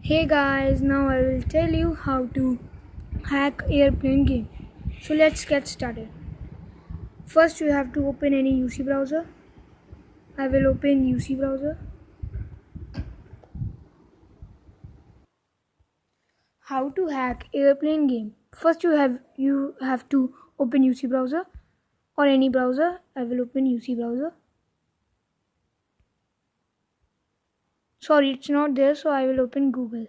Hey guys, now I will tell you how to hack airplane game. So let's get started. First you have to open any UC browser. I will open UC browser. How to hack airplane game. First you have to open UC browser or any browser. I will open UC browser. Sorry, it's not there, so I will open Google.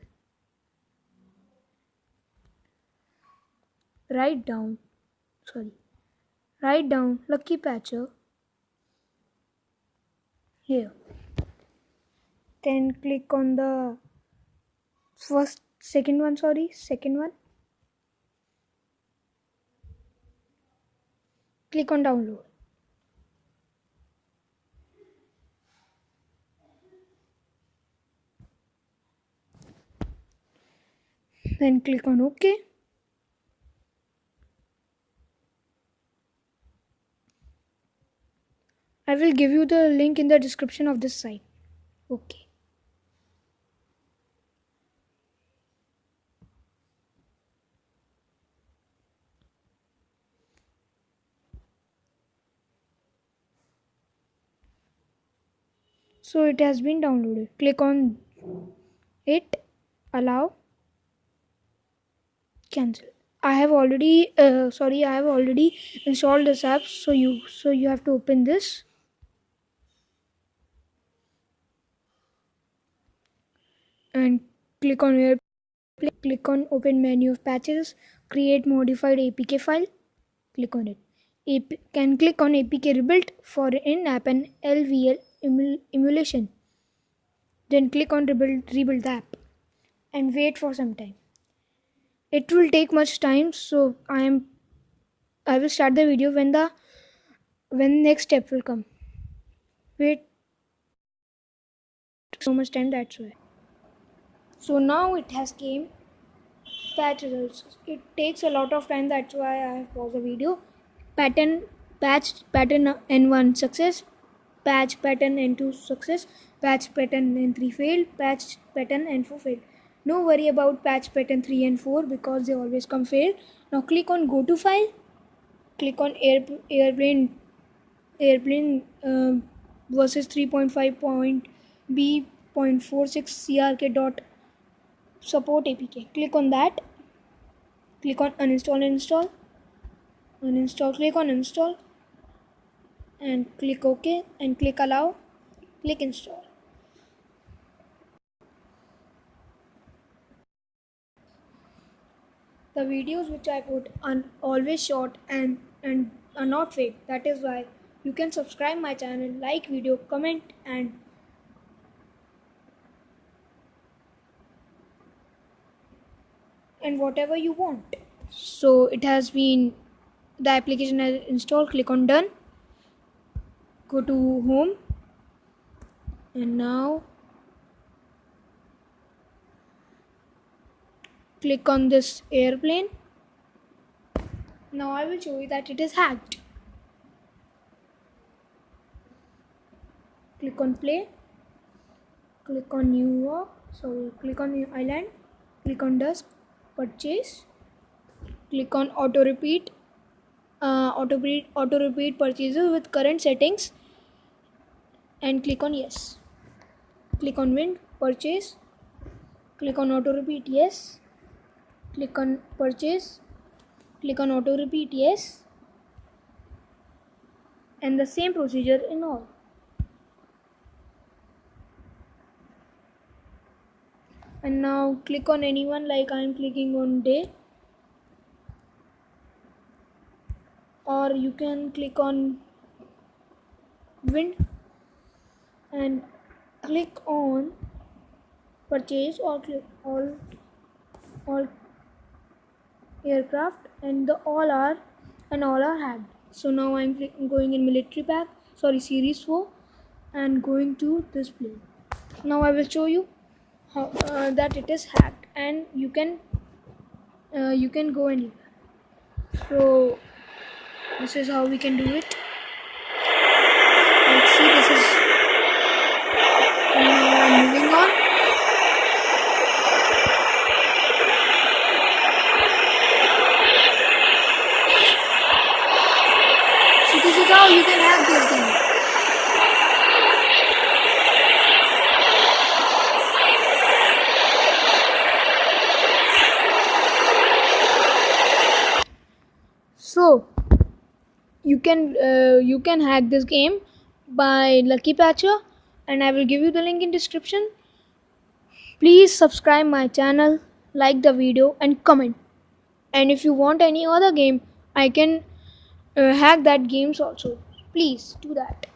Write down Lucky Patcher here. Then click on the second one. Click on download. Then click on OK. I will give you the link in the description of this site. Okay. So it has been downloaded. Click on it, allow, cancel. I have already installed this app, so you have to open this. And click on airplane. Click on open menu of patches, create modified APK file. Click on it. Can click on APK rebuild for in-app and LVL emulation. Then click on rebuild the app and wait for some time. It will take much time, so I will start the video when next step will come. Wait so much time, that's why. So now it has came patch results. It takes a lot of time, that's why I have paused the video. Pattern N1 success, patch pattern N2 success, patch pattern N3 failed, patch pattern N4 failed. No worry about patch pattern 3 and 4 because they always come failed. Now click on go to file, click on airplane versus 3.5.b.46 crk dot support apk. Click on that. Click on uninstall and install. Click on install and click OK and click allow. Click install. The videos which I put are always short and are not fake. That is why you can subscribe my channel, like video, comment and whatever you want. So it has been, the application has installed. Click on done. Go to home and now click on this airplane. Now I will show you that it is hacked. Click on play. Click on click on New Island. Click on dusk, purchase. Click on auto repeat purchases with current settings and click on yes. Click on wind, purchase. Click on auto repeat, yes. Click on purchase. Click on auto repeat, yes. And the same procedure in all. And now click on anyone, like I am clicking on day, or you can click on wind and click on purchase, or click all aircraft and all are hacked. So now I'm going in military pack, series 4 and going to this plane. Now I will show you how that it is hacked and you can go anywhere. So this is how we can do it. Let's see, this is, and now I'm moving on. So you can hack this game by Lucky Patcher, and I will give you the link in description. Please subscribe my channel, like the video and comment. And if you want any other game, I can hack that games also. Please do that.